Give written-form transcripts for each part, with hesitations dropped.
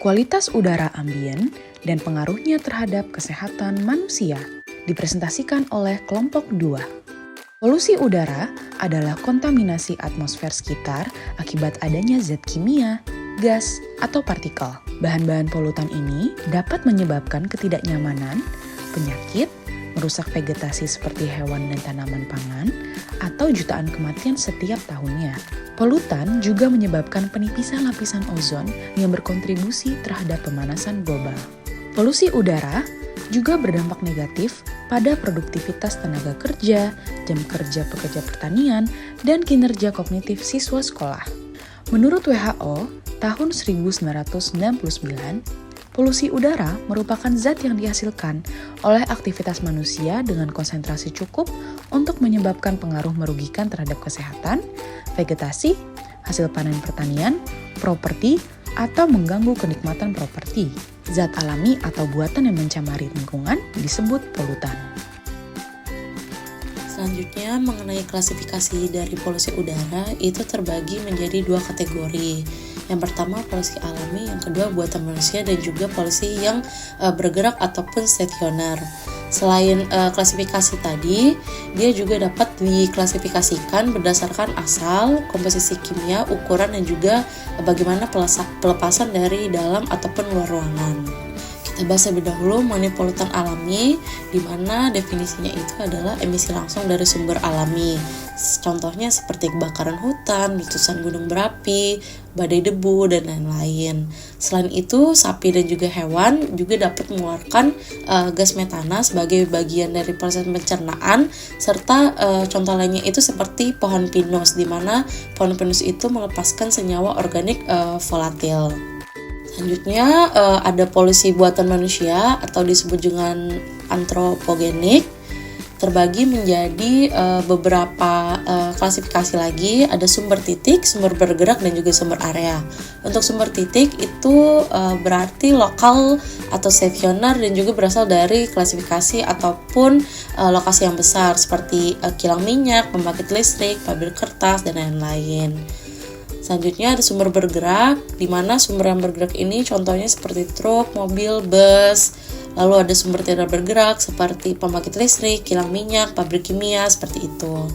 Kualitas udara ambien dan pengaruhnya terhadap kesehatan manusia dipresentasikan oleh kelompok 2. Polusi udara adalah kontaminasi atmosfer sekitar akibat adanya zat kimia, gas, atau partikel. Bahan-bahan polutan ini dapat menyebabkan ketidaknyamanan, penyakit, merusak vegetasi seperti hewan dan tanaman pangan, atau jutaan kematian setiap tahunnya. Polutan juga menyebabkan penipisan lapisan ozon yang berkontribusi terhadap pemanasan global. Polusi udara juga berdampak negatif pada produktivitas tenaga kerja, jam kerja pekerja pertanian, dan kinerja kognitif siswa sekolah. Menurut WHO, tahun 1999, polusi udara merupakan zat yang dihasilkan oleh aktivitas manusia dengan konsentrasi cukup untuk menyebabkan pengaruh merugikan terhadap kesehatan, vegetasi, hasil panen pertanian, properti, atau mengganggu kenikmatan properti. Zat alami atau buatan yang mencemari lingkungan disebut polutan. Selanjutnya, mengenai klasifikasi dari polusi udara itu terbagi menjadi 2 kategori. Yang pertama polusi alami, yang kedua buatan manusia, dan juga polusi yang bergerak ataupun stasioner. Selain klasifikasi tadi, dia juga dapat diklasifikasikan berdasarkan asal, komposisi kimia, ukuran, dan juga bagaimana pelepasan dari dalam ataupun luar ruangan. Kita bahas lebih dahulu mengenai polutan alami, di mana definisinya itu adalah emisi langsung dari sumber alami. Contohnya seperti kebakaran hutan, letusan gunung berapi, badai debu, dan lain-lain. Selain itu, sapi dan juga hewan juga dapat mengeluarkan gas metana sebagai bagian dari proses pencernaan, serta contoh lainnya itu seperti pohon pinus, di mana pohon pinus itu melepaskan senyawa organik volatil. Selanjutnya ada polusi buatan manusia atau disebut dengan antropogenik, terbagi menjadi beberapa klasifikasi lagi. Ada sumber titik, sumber bergerak, dan juga sumber area. Untuk sumber titik itu berarti lokal atau stasioner dan juga berasal dari klasifikasi ataupun lokasi yang besar seperti kilang minyak, pembangkit listrik, pabrik kertas, dan lain-lain. Selanjutnya ada sumber bergerak, di mana sumber yang bergerak ini contohnya seperti truk, mobil, bus. Lalu ada sumber tidak bergerak seperti pembangkit listrik, kilang minyak, pabrik kimia, seperti itu.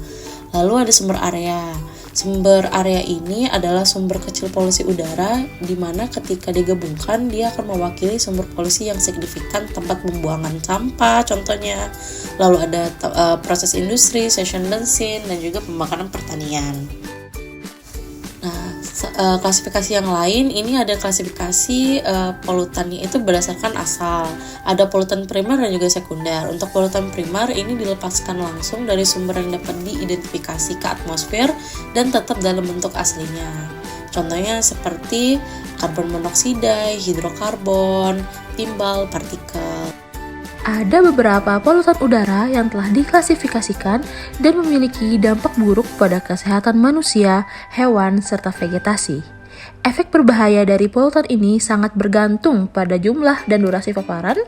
Lalu ada sumber area. Sumber area ini adalah sumber kecil polusi udara, di mana ketika digabungkan dia akan mewakili sumber polusi yang signifikan tempat pembuangan sampah contohnya. Lalu ada proses industri, stasiun bensin, dan juga pembakaran pertanian. Klasifikasi yang lain ini ada klasifikasi polutannya itu berdasarkan asal. Ada polutan primer dan juga sekunder. Untuk polutan primer ini dilepaskan langsung dari sumber yang dapat diidentifikasi ke atmosfer dan tetap dalam bentuk aslinya. Contohnya seperti karbon monoksida, hidrokarbon, timbal, partikel. Ada beberapa polutan udara yang telah diklasifikasikan dan memiliki dampak buruk pada kesehatan manusia, hewan, serta vegetasi. Efek berbahaya dari polutan ini sangat bergantung pada jumlah dan durasi paparan,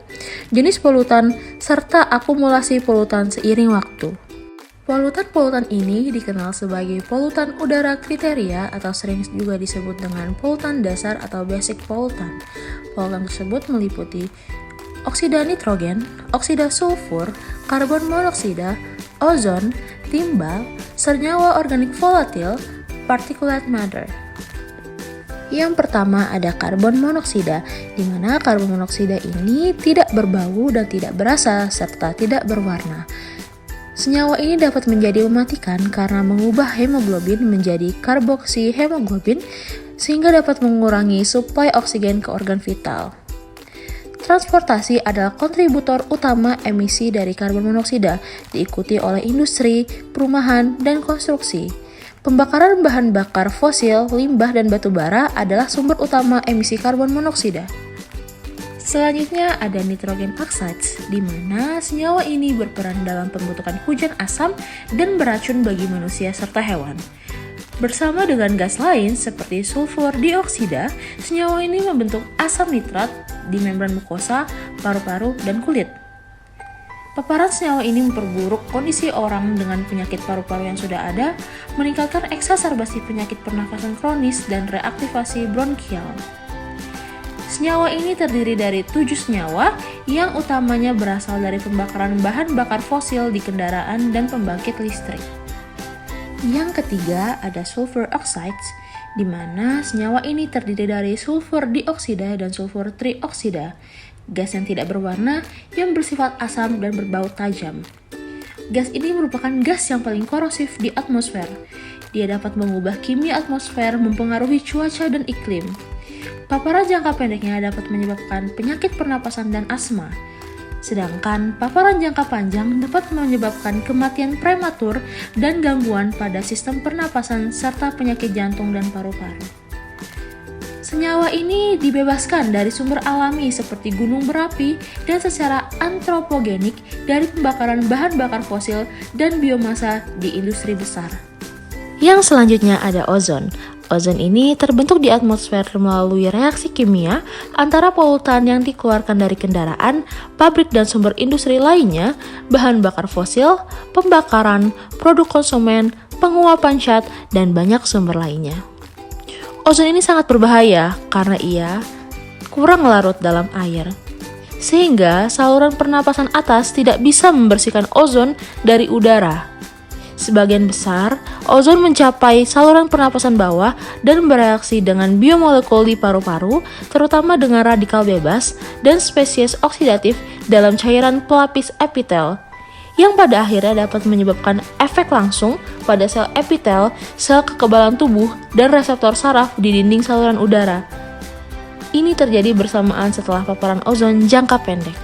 jenis polutan, serta akumulasi polutan seiring waktu. Polutan-polutan ini dikenal sebagai polutan udara kriteria atau sering juga disebut dengan polutan dasar atau basic pollutant. Polutan tersebut meliputi oksida nitrogen, oksida sulfur, karbon monoksida, ozon, timbal, senyawa organik volatil, particulate matter. Yang pertama ada karbon monoksida, di mana karbon monoksida ini tidak berbau dan tidak berasa serta tidak berwarna. Senyawa ini dapat menjadi mematikan karena mengubah hemoglobin menjadi karboksihemoglobin sehingga dapat mengurangi suplai oksigen ke organ vital. Transportasi adalah kontributor utama emisi dari karbon monoksida, diikuti oleh industri, perumahan, dan konstruksi. Pembakaran bahan bakar fosil, limbah, dan batu bara adalah sumber utama emisi karbon monoksida. Selanjutnya ada nitrogen oxides, di mana senyawa ini berperan dalam pembentukan hujan asam dan beracun bagi manusia serta hewan. Bersama dengan gas lain seperti sulfur dioksida, senyawa ini membentuk asam nitrat di membran mukosa, paru-paru, dan kulit. Paparan senyawa ini memperburuk kondisi orang dengan penyakit paru-paru yang sudah ada, meningkatkan eksaserbasi penyakit pernafasan kronis, dan reaktivasi bronkial. Senyawa ini terdiri dari 7 senyawa yang utamanya berasal dari pembakaran bahan bakar fosil di kendaraan dan pembangkit listrik. Yang ketiga ada sulfur oxides, di mana senyawa ini terdiri dari sulfur dioksida dan sulfur trioksida, gas yang tidak berwarna yang bersifat asam dan berbau tajam. Gas ini merupakan gas yang paling korosif di atmosfer. Dia dapat mengubah kimia atmosfer, mempengaruhi cuaca dan iklim. Paparan jangka pendeknya dapat menyebabkan penyakit pernapasan dan asma. Sedangkan paparan jangka panjang dapat menyebabkan kematian prematur dan gangguan pada sistem pernapasan serta penyakit jantung dan paru-paru. Senyawa ini dibebaskan dari sumber alami seperti gunung berapi dan secara antropogenik dari pembakaran bahan bakar fosil dan biomasa di industri besar. Yang selanjutnya ada ozon. Ozon ini terbentuk di atmosfer melalui reaksi kimia antara polutan yang dikeluarkan dari kendaraan, pabrik dan sumber industri lainnya, bahan bakar fosil, pembakaran, produk konsumen, penguapan cat, dan banyak sumber lainnya. Ozon ini sangat berbahaya karena ia kurang larut dalam air, sehingga saluran pernapasan atas tidak bisa membersihkan ozon dari udara. Sebagian besar, ozon mencapai saluran pernapasan bawah dan bereaksi dengan biomolekul di paru-paru, terutama dengan radikal bebas dan spesies oksidatif dalam cairan pelapis epitel, yang pada akhirnya dapat menyebabkan efek langsung pada sel epitel, sel kekebalan tubuh, dan reseptor saraf di dinding saluran udara. Ini terjadi bersamaan setelah paparan ozon jangka pendek.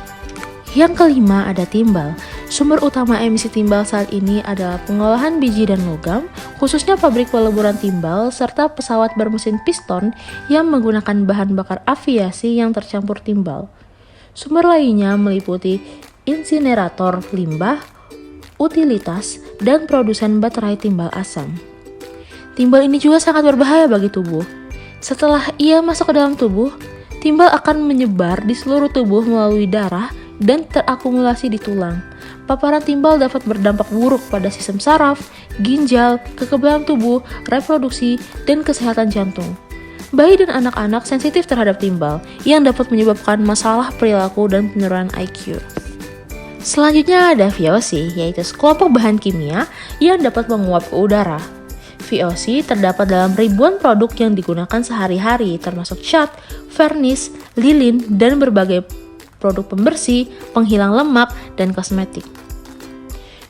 Yang kelima ada timbal. Sumber utama emisi timbal saat ini adalah pengolahan biji dan logam, khususnya pabrik peleburan timbal, serta pesawat bermesin piston yang menggunakan bahan bakar aviasi yang tercampur timbal. Sumber lainnya meliputi insinerator limbah, utilitas, dan produsen baterai timbal asam. Timbal ini juga sangat berbahaya bagi tubuh. Setelah ia masuk ke dalam tubuh, timbal akan menyebar di seluruh tubuh melalui darah dan terakumulasi di tulang. Paparan timbal dapat berdampak buruk pada sistem saraf, ginjal, kekebalan tubuh, reproduksi, dan kesehatan jantung. Bayi dan anak-anak sensitif terhadap timbal yang dapat menyebabkan masalah perilaku dan penurunan IQ. Selanjutnya ada VOC, yaitu sekelompok bahan kimia yang dapat menguap ke udara. VOC terdapat dalam ribuan produk yang digunakan sehari-hari, termasuk cat, vernis, lilin, dan berbagai produk pembersih, penghilang lemak, dan kosmetik.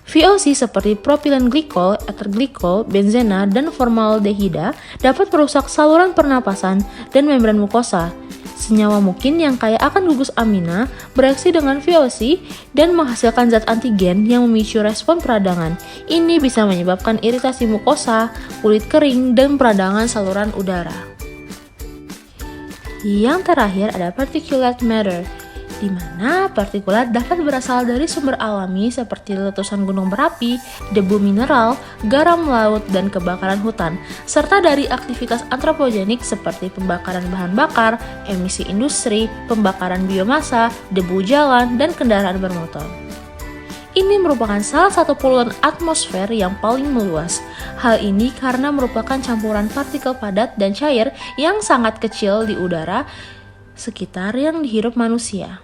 VOC seperti propilen glikol, eter glikol, benzena, dan formaldehida dapat merusak saluran pernapasan dan membran mukosa. Senyawa mungkin yang kaya akan gugus amina bereaksi dengan VOC dan menghasilkan zat antigen yang memicu respon peradangan. Ini bisa menyebabkan iritasi mukosa, kulit kering, dan peradangan saluran udara. Yang terakhir ada particulate matter, di mana partikulat dapat berasal dari sumber alami seperti letusan gunung berapi, debu mineral, garam laut, dan kebakaran hutan, serta dari aktivitas antropogenik seperti pembakaran bahan bakar, emisi industri, pembakaran biomasa, debu jalan, dan kendaraan bermotor. Ini merupakan salah satu poluan atmosfer yang paling meluas. Hal ini karena merupakan campuran partikel padat dan cair yang sangat kecil di udara sekitar yang dihirup manusia.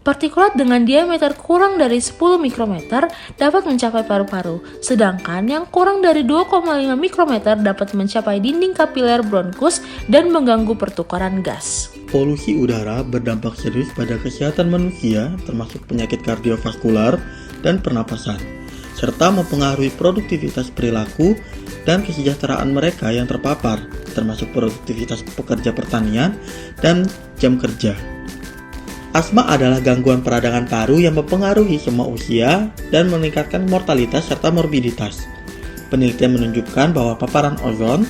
Partikulat dengan diameter kurang dari 10 mikrometer dapat mencapai paru-paru, sedangkan yang kurang dari 2,5 mikrometer dapat mencapai dinding kapiler bronkus dan mengganggu pertukaran gas. Polusi udara berdampak serius pada kesehatan manusia, termasuk penyakit kardiovaskular dan pernapasan, serta mempengaruhi produktivitas perilaku dan kesejahteraan mereka yang terpapar, termasuk produktivitas pekerja pertanian dan jam kerja. Asma adalah gangguan peradangan paru yang mempengaruhi semua usia dan meningkatkan mortalitas serta morbiditas. Penelitian menunjukkan bahwa paparan ozon,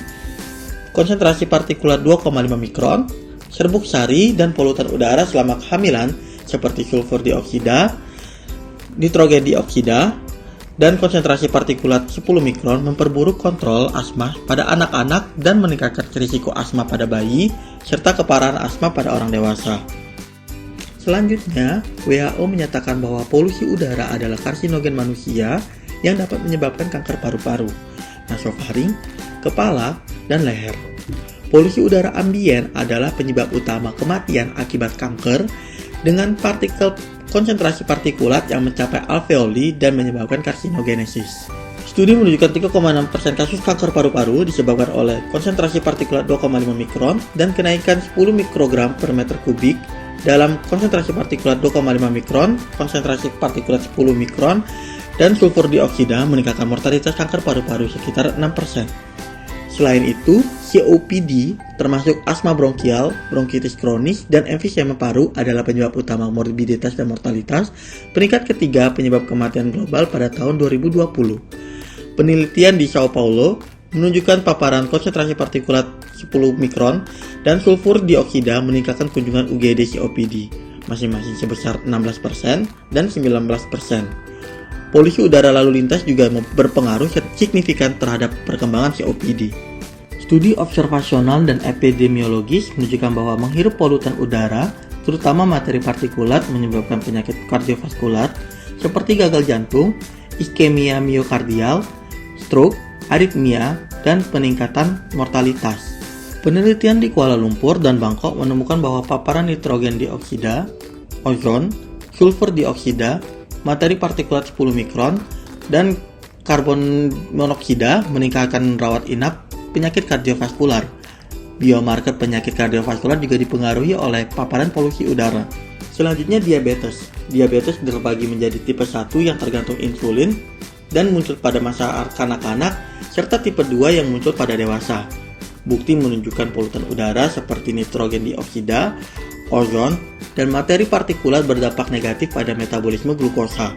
konsentrasi partikulat 2,5 mikron, serbuk sari, dan polutan udara selama kehamilan seperti sulfur dioksida, nitrogen dioksida, dan konsentrasi partikulat 10 mikron memperburuk kontrol asma pada anak-anak dan meningkatkan risiko asma pada bayi serta keparahan asma pada orang dewasa. Selanjutnya, WHO menyatakan bahwa polusi udara adalah karsinogen manusia yang dapat menyebabkan kanker paru-paru, nasofaring, kepala, dan leher. Polusi udara ambien adalah penyebab utama kematian akibat kanker dengan konsentrasi partikulat yang mencapai alveoli dan menyebabkan karsinogenesis. Studi menunjukkan 3,6% kasus kanker paru-paru disebabkan oleh konsentrasi partikulat 2,5 mikron dan kenaikan 10 mikrogram per meter kubik dalam konsentrasi partikulat 2,5 mikron, konsentrasi partikulat 10 mikron, dan sulfur dioksida meningkatkan mortalitas kanker paru-paru sekitar 6%. Selain itu, COPD termasuk asma bronkial, bronkitis kronis, dan emfisema paru adalah penyebab utama morbiditas dan mortalitas, peringkat ketiga penyebab kematian global pada tahun 2020. Penelitian di Sao Paulo menunjukkan paparan konsentrasi partikulat 10 mikron dan sulfur dioksida meningkatkan kunjungan UGD COPD, masing-masing sebesar 16% dan 19%. Polusi udara lalu lintas juga berpengaruh signifikan terhadap perkembangan COPD. Studi observasional dan epidemiologis menunjukkan bahwa menghirup polutan udara, terutama materi partikulat, menyebabkan penyakit kardiovaskular seperti gagal jantung, iskemia miokardial, stroke, aritmia, dan peningkatan mortalitas. Penelitian di Kuala Lumpur dan Bangkok menemukan bahwa paparan nitrogen dioksida, ozon, sulfur dioksida, materi partikulat 10 mikron, dan karbon monoksida meningkatkan rawat inap penyakit kardiovaskular. Biomarker penyakit kardiovaskular juga dipengaruhi oleh paparan polusi udara. Selanjutnya diabetes. Diabetes terbagi menjadi tipe 1 yang tergantung insulin dan muncul pada masa kanak-kanak, serta tipe 2 yang muncul pada dewasa. Bukti menunjukkan polutan udara seperti nitrogen dioksida, ozon, dan materi partikulat berdampak negatif pada metabolisme glukosa,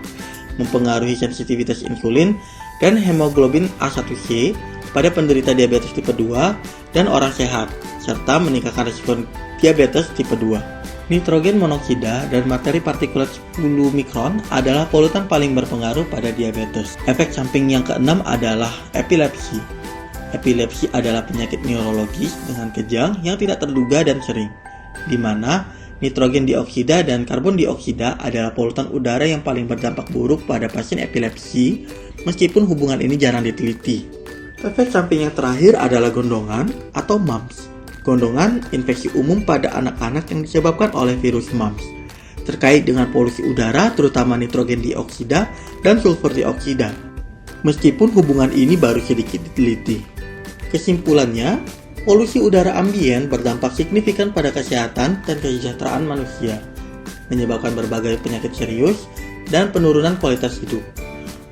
mempengaruhi sensitivitas insulin dan hemoglobin A1C pada penderita diabetes tipe 2 dan orang sehat, serta meningkatkan risiko diabetes tipe 2. Nitrogen monoksida dan materi partikulat 10 mikron adalah polutan paling berpengaruh pada diabetes. Efek samping yang keenam adalah epilepsi. Epilepsi adalah penyakit neurologis dengan kejang yang tidak terduga dan sering, di mana nitrogen dioksida dan karbon dioksida adalah polutan udara yang paling berdampak buruk pada pasien epilepsi, meskipun hubungan ini jarang diteliti. Efek samping yang terakhir adalah gondongan atau mumps. Gondongan infeksi umum pada anak-anak yang disebabkan oleh virus mumps, terkait dengan polusi udara terutama nitrogen dioksida dan sulfur dioksida. Meskipun hubungan ini baru sedikit diteliti. Kesimpulannya, polusi udara ambien berdampak signifikan pada kesehatan dan kesejahteraan manusia, menyebabkan berbagai penyakit serius dan penurunan kualitas hidup.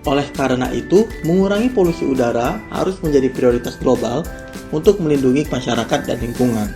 Oleh karena itu, mengurangi polusi udara harus menjadi prioritas global untuk melindungi masyarakat dan lingkungan.